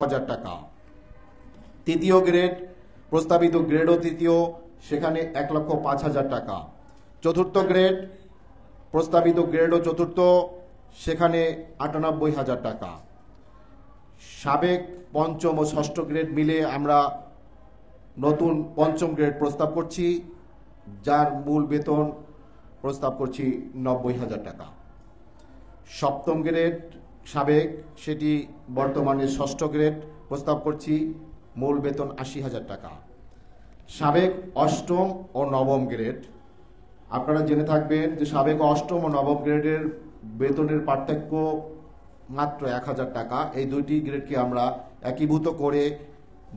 হাজার টাকা। তৃতীয় গ্রেড প্রস্তাবিত গ্রেডও তৃতীয়, সেখানে 1,05,000 টাকা। চতুর্থ গ্রেড প্রস্তাবিত গ্রেডও চতুর্থ, সেখানে 98,000 টাকা। সাবেক পঞ্চম ও ষষ্ঠ গ্রেড মিলে আমরা নতুন পঞ্চম গ্রেড প্রস্তাব করছি, যার মূল বেতন প্রস্তাব করছি 90,000 টাকা। সপ্তম গ্রেড সাবেক, সেটি বর্তমানে ষষ্ঠ গ্রেড প্রস্তাব করছি, মূল বেতন 80,000 টাকা। সাবেক অষ্টম ও নবম গ্রেড, আপনারা জেনে থাকবেন যে সাবেক অষ্টম ও নবম গ্রেডের বেতনের পার্থক্য মাত্র 1,000 টাকা। এই দুইটি গ্রেডকে আমরা একীভূত করে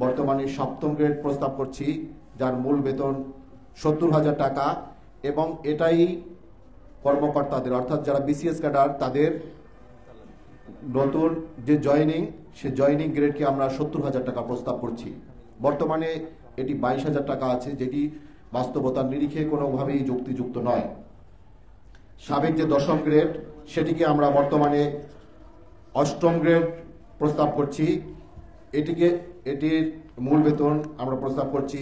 বর্তমানে সপ্তম গ্রেড প্রস্তাব করছি, যার মূল বেতন 70,000 টাকা। এবং এটাই কর্মকর্তাদের, অর্থাৎ যারা বিসিএস ক্যাডার, তাদের নতুন যে জয়েনিং, সে জয়েনিং গ্রেডকে আমরা 70,000 টাকা প্রস্তাব করছি। বর্তমানে এটি 22,000 টাকা আছে, যেটি বাস্তবতার নিরিখে কোনোভাবেই যুক্তিযুক্ত নয়। সাবেক যে দশম গ্রেড, সেটিকে আমরা বর্তমানে অষ্টম গ্রেড প্রস্তাব করছি। এটির মূল বেতন আমরা প্রস্তাব করছি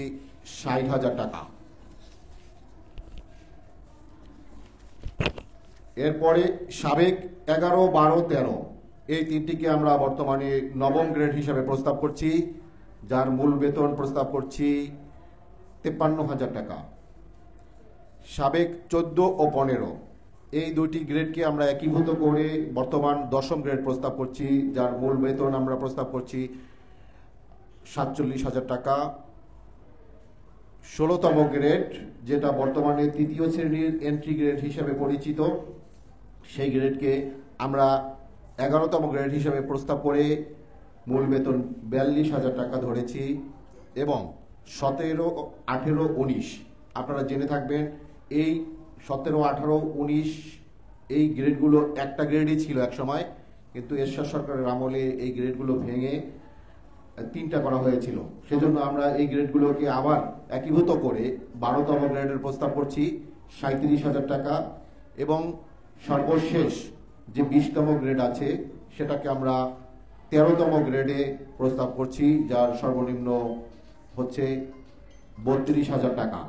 60,000 টাকা। এরপরে সাবেক 11, 12, 13 এই তিনটিকে আমরা বর্তমানে নবম গ্রেড হিসাবে প্রস্তাব করছি, যার মূল বেতন প্রস্তাব করছি 53,000 টাকা। সাবেক 14 ও 15 এই দুইটি গ্রেডকে আমরা একীভূত করে বর্তমান দশম গ্রেড প্রস্তাব করছি, যার মূল বেতন আমরা প্রস্তাব করছি 47,000 টাকা। 16তম গ্রেড, যেটা বর্তমানে তৃতীয় শ্রেণীর এন্ট্রি গ্রেড হিসেবে পরিচিত, সেই গ্রেডকে আমরা 11তম গ্রেড হিসেবে প্রস্তাব করে মূল বেতন 42,000 টাকা ধরেছি। এবং 17, 18, 19 আপনারা জেনে থাকবেন, এই 17, 18, 19 এই গ্রেডগুলো একটা গ্রেডই ছিল এক সময়, কিন্তু এরশাদ সরকারের আমলে এই গ্রেডগুলো ভেঙে 3টা করা হয়েছিল। সেজন্য আমরা এই গ্রেডগুলোকে আবার একীভূত করে 12তম গ্রেডের প্রস্তাব করছি 37,000 টাকা। এবং সর্বশেষ যে 20তম গ্রেড আছে, সেটাকে আমরা 13তম গ্রেডে প্রস্তাব করছি, যার সর্বনিম্ন হচ্ছে 32,000 টাকা।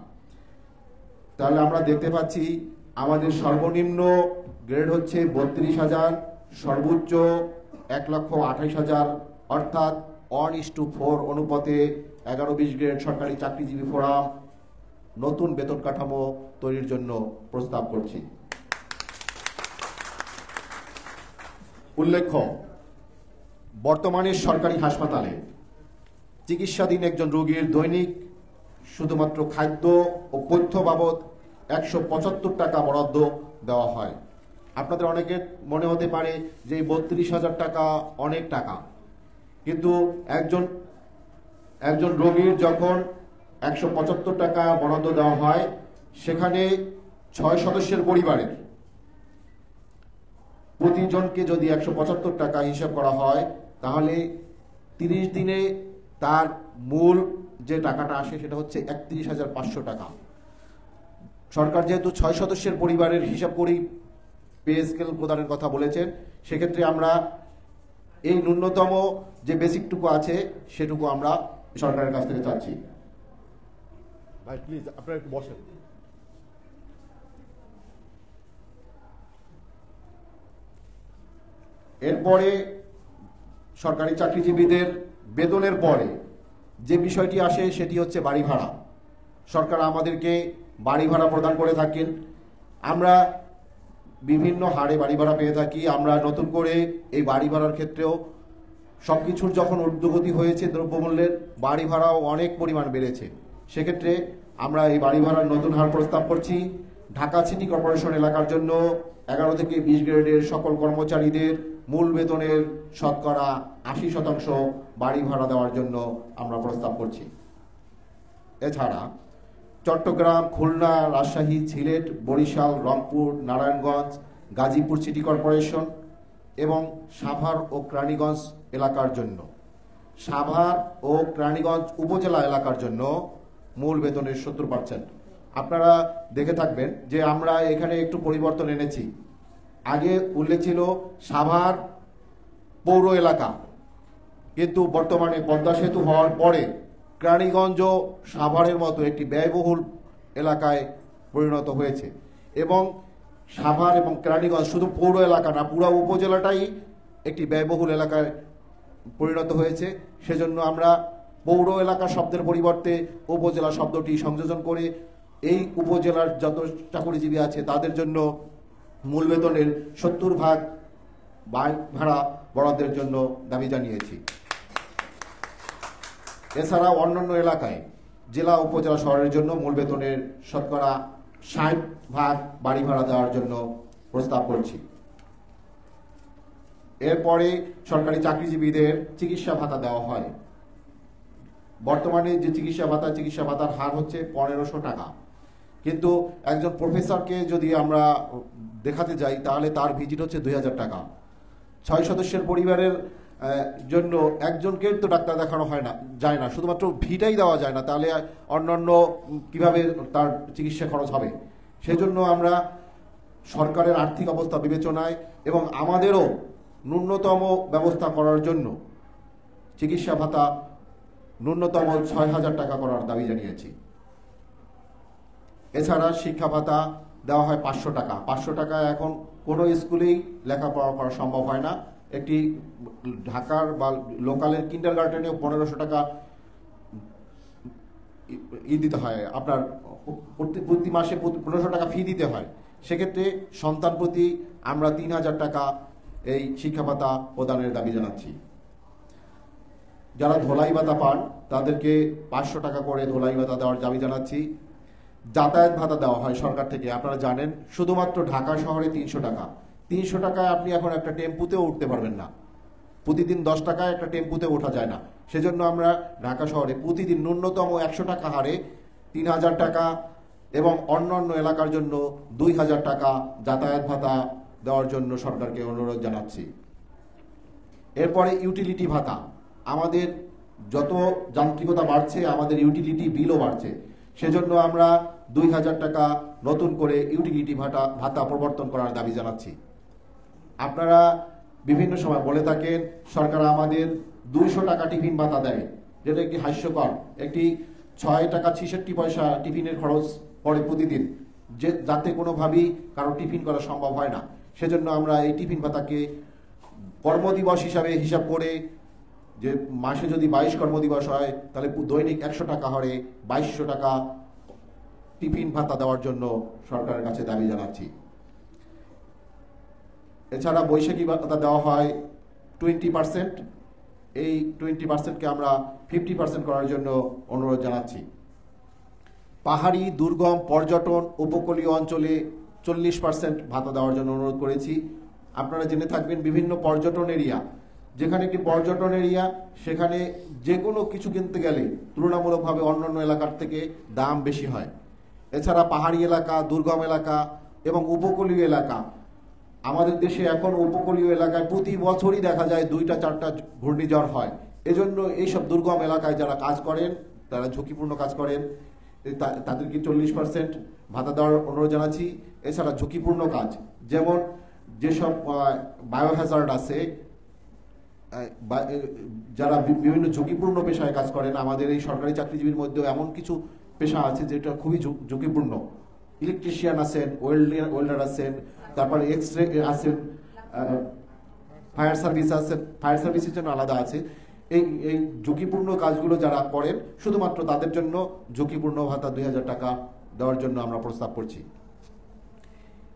তাহলে আমরা দেখতে পাচ্ছি আমাদের সর্বনিম্ন গ্রেড হচ্ছে 32,000, সর্বোচ্চ 1,28,000, অর্থাৎ 1:4 অনুপাতে 11-20 গ্রেড সরকারি চাকরিজীবী ফোরাম নতুন বেতন কাঠামো তৈরির জন্য প্রস্তাব করছি। উল্লেখ্য, বর্তমানে সরকারি হাসপাতালে চিকিৎসাধীন একজন রোগীর দৈনিক শুধুমাত্র খাদ্য ও পথ্য বাবদ 175 টাকা বরাদ্দ দেওয়া হয়। আপনাদের অনেকের মনে হতে পারে যে 32,000 টাকা অনেক টাকা, কিন্তু একজন রোগীর যখন 175 টাকা বরাদ্দ দেওয়া হয়, সেখানে 6 সদস্যের পরিবারের প্রতিজনকে যদি 175 টাকা হিসাব করা হয়, তাহলে 30 দিনে তার মূল যে টাকাটা আসে সেটা হচ্ছে 31,500 টাকা। সরকার যেহেতু 6 সদস্যের পরিবারের হিসাব করেই পে স্কেল প্রদানের কথা বলেছেন, সেক্ষেত্রে আমরা এই ন্যূনতম যে বেসিকটুকু আছে সেটুকু আমরা সরকারের কাছ থেকে চাচ্ছি। ভাই প্লিজ আপনারা একটু বসেন। এরপরে সরকারি চাকরিজীবীদের বেতনের পরে যে বিষয়টি আসে সেটি হচ্ছে বাড়ি ভাড়া। সরকার আমাদেরকে বাড়ি ভাড়া প্রদান করে থাকেন, আমরা বিভিন্ন হারে বাড়ি ভাড়া পেয়ে থাকি। আমরা নতুন করে এই বাড়ি ভাড়ার ক্ষেত্রেও সবকিছুর যখন ঊর্ধ্বগতি হয়েছে দ্রব্যমূল্যের, বাড়ি ভাড়াও অনেক পরিমাণ বেড়েছে। সেক্ষেত্রে আমরা এই বাড়ি ভাড়ার নতুন হার প্রস্তাব করছি। ঢাকা সিটি কর্পোরেশন এলাকার জন্য 11 থেকে 20 গ্রেডের সকল কর্মচারীদের মূল বেতনের শতকরা 80% বাড়ি ভাড়া দেওয়ার জন্য আমরা প্রস্তাব করছি। এছাড়া চট্টগ্রাম, খুলনা, রাজশাহী, সিলেট, বরিশাল, রংপুর, নারায়ণগঞ্জ, গাজীপুর সিটি কর্পোরেশন এবং সাভার ও কেরানীগঞ্জ এলাকার জন্য, সাভার ও কেরানীগঞ্জ উপজেলা এলাকার জন্য মূল বেতনের 70%। আপনারা দেখে থাকবেন যে আমরা এখানে একটু পরিবর্তন এনেছি। আগে উল্লেখ ছিল সাভার পৌর এলাকা, কিন্তু বর্তমানে পদ্মা সেতু হওয়ার পরে কেরানীগঞ্জ সাভারের মতো একটি ব্যয়বহুল এলাকায় পরিণত হয়েছে এবং সাভার এবং কেরানীগঞ্জ শুধু পৌর এলাকা না, পুরো উপজেলাটাই একটি ব্যয়বহুল এলাকায় পরিণত হয়েছে। সেজন্য আমরা পৌর এলাকা শব্দের পরিবর্তে উপজেলা শব্দটি সংযোজন করে এই উপজেলার যত চাকরিজীবী আছে তাদের জন্য মূল বেতনের 70% ভাড়া বরাদ্দের জন্য দাবি জানিয়েছি। এছাড়া অন্যান্য এলাকায় জেলা উপজেলা শহরের জন্য মূল বেতনের 60% বাড়ি ভাড়া দেওয়ার জন্য প্রস্তাব করছি। এরপরে সরকারি চাকরিজীবীদের চিকিৎসা ভাতা দেওয়া হয়। বর্তমানে যে চিকিৎসা ভাতার হার হচ্ছে 1500 টাকা, কিন্তু একজন প্রফেসরকে যদি আমরা দেখাতে যাই তাহলে তার ভিজিট হচ্ছে 2000 টাকা। 6 সদস্যের পরিবারের জন্য একজনকে তো ডাক্তার দেখানো যায় না, শুধুমাত্র ভিটাই দেওয়া যায় না, তাহলে অন্যান্য কিভাবে তার চিকিৎসা খরচ হবে? সেজন্য আমরা সরকারের আর্থিক অবস্থা বিবেচনায় এবং আমাদেরও ন্যূনতম ব্যবস্থা করার জন্য চিকিৎসা ভাতা ন্যূনতম 6000 টাকা করার দাবি জানিয়েছি। এছাড়া শিক্ষা ভাতা দেওয়া হয় 500 টাকা। 500 টাকা এখন কোনো স্কুলেই লেখাপড়া করা সম্ভব হয় না। একটি ঢাকার বা লোকালের কিন্ডারগার্টেনেও 1500 টাকা দিতে হয়, আপনার প্রতি মাসে 1500 টাকা ফি দিতে হয়। সেক্ষেত্রে সন্তান প্রতি আমরা 3000 টাকা এই শিক্ষা ভাতা প্রদানের দাবি জানাচ্ছি। যারা ধোলাই ভাতা পান তাদেরকে 500 টাকা করে ধোলাই ভাতা দেওয়ার দাবি জানাচ্ছি। যাতায়াত ভাতা দেওয়া হয় সরকার থেকে, আপনারা জানেন, শুধুমাত্র ঢাকা শহরে 300 টাকা। 300 টাকায় আপনি এখন একটা টেম্পুতেও উঠতে পারবেন না, প্রতিদিন 10 টাকায় একটা টেম্পুতে ওঠা যায় না। সেজন্য আমরা ঢাকা শহরে প্রতিদিন ন্যূনতম 100 টাকা হারে 3000 টাকা এবং অন্যান্য এলাকার জন্য 2000 টাকা যাতায়াত ভাতা দেওয়ার জন্য সরকারকে অনুরোধ জানাচ্ছি। এরপরে ইউটিলিটি ভাতা, আমাদের যত যান্ত্রিকতা বাড়ছে আমাদের ইউটিলিটি বিলও বাড়ছে, সেজন্য আমরা 2000 টাকা নতুন করে ইউটিলিটি ভাতা প্রবর্তন করার দাবি জানাচ্ছি। আপনারা বিভিন্ন সময় বলে থাকেন সরকার আমাদের 200 টাকা টিফিন ভাতা দেয়, যেটা একটি হাস্যকর। একটি 6 টাকা 66 পয়সা টিফিনের খরচ পড়ে প্রতিদিন, যাতে কোনোভাবেই কারো টিফিন করা সম্ভব হয় না। সেজন্য আমরা এই টিফিন ভাতাকে কর্মদিবস হিসাবে হিসাব করে, যে মাসে যদি 22 কর্মদিবস হয় তাহলে দৈনিক 100 টাকা হারে 2200 টাকা টিফিন ভাতা দেওয়ার জন্য সরকারের কাছে দাবি জানাচ্ছি। এছাড়া বৈশাখী ভাতা দেওয়া হয় 20%, এই 20%কে আমরা 50% করার জন্য অনুরোধ জানাচ্ছি। পাহাড়ি, দুর্গম, পর্যটন, উপকূলীয় অঞ্চলে 40% ভাতা দেওয়ার জন্য অনুরোধ করেছি। আপনারা জেনে থাকবেন বিভিন্ন পর্যটন এরিয়া, যেখানে একটি পর্যটন এরিয়া, সেখানে যে কোনো কিছু কিনতে গেলে তুলনামূলকভাবে অন্যান্য এলাকার থেকে দাম বেশি হয়। এছাড়া পাহাড়ি এলাকা, দুর্গম এলাকা এবং উপকূলীয় এলাকা, আমাদের দেশে এখন উপকূলীয় এলাকায় প্রতি বছরই দেখা যায় 2-4টা ঘূর্ণিঝড় হয়। এজন্য এইসব দুর্গম এলাকায় যারা কাজ করেন, তারা ঝুঁকিপূর্ণ কাজ করেন, তাদেরকে 40% ভাতা দেওয়ার অনুরোধ জানাচ্ছি। এছাড়া ঝুঁকিপূর্ণ কাজ, যেমন যেসব বায়োহ্যাজার্ড আছে, যারা বিভিন্ন ঝুঁকিপূর্ণ পেশায় কাজ করেন, আমাদের এই সরকারি চাকরিজীবীর মধ্যেও এমন কিছু পেশা আছে যেটা খুবই ঝুঁকিপূর্ণ। ইলেকট্রিশিয়ান আছেন, ওয়েল্ডার আছেন, তারপরে এক্সরে আছেন, ফায়ার সার্ভিস আছেন, ফায়ার সার্ভিসের জন্য আলাদা আছে। এই ঝুঁকিপূর্ণ কাজগুলো যারা করেন শুধুমাত্র তাদের জন্য ঝুঁকিপূর্ণ ভাতা 2000 টাকা দেওয়ার জন্য আমরা প্রস্তাব করছি।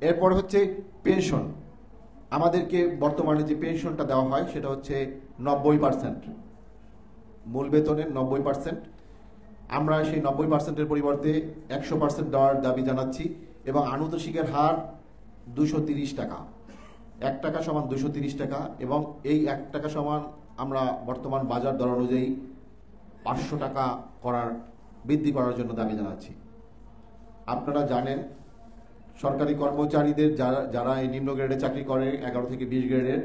এরপর হচ্ছে পেনশন। আমাদেরকে বর্তমানে যে পেনশনটা দেওয়া হয় সেটা হচ্ছে 90%, মূল বেতনের 90%। আমরা সেই 90%-এর পরিবর্তে 100% দেওয়ার দাবি জানাচ্ছি এবং আনুতোষিকের হার 230 টাকা। 1 টাকা সমান 230 টাকা এবং এই 1 টাকা সমান আমরা বর্তমান বাজার দর অনুযায়ী 500 টাকা বৃদ্ধি করার জন্য দাবি জানাচ্ছি। আপনারা জানেন সরকারি কর্মচারীদের যারা এই নিম্ন গ্রেডে চাকরি করে 11 থেকে 20 গ্রেডের,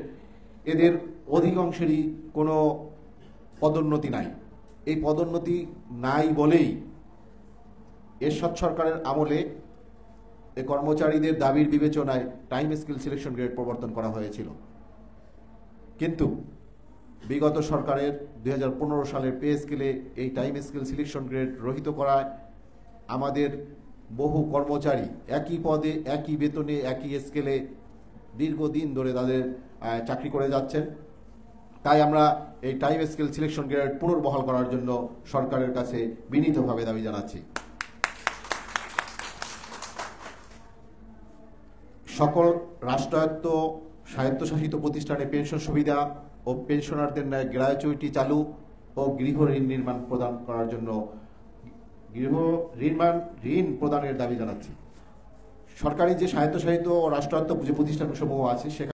এদের অধিকাংশেরই কোনো পদোন্নতি নাই। এই পদোন্নতি নাই বলেই এরশাদ সরকারের আমলে এই কর্মচারীদের দাবির বিবেচনায় টাইম স্কেল সিলেকশন গ্রেড প্রবর্তন করা হয়েছিল। কিন্তু বিগত সরকারের 2015 সালের পে স্কেলে এই টাইম স্কেল সিলেকশন গ্রেড রহিত করায় আমাদের বহু কর্মচারী একই পদে একই বেতনে একই স্কেলে দীর্ঘদিন ধরে তাদের চাকরি করে যাচ্ছেন। তাই আমরা এই টাইম স্কেল সিলেকশন গ্রেড পুনর্বহাল করার জন্য সরকারের কাছে বিনীতভাবে দাবি জানাচ্ছি। সকল রাষ্ট্রায়ত্ত স্বায়ত্তশাসিত প্রতিষ্ঠানে পেনশন সুবিধা ও পেনশনারদের ন্যায় গ্র্যাচুইটি চালু ও গৃহ ঋণ নির্মাণ প্রদান করার জন্য ঋণ প্রদানের দাবি জানাচ্ছি। সরকারি যে স্বায়ত্তশাসিত ও রাষ্ট্রায়ত্ত যে প্রতিষ্ঠানসমূহ আছে সেখানে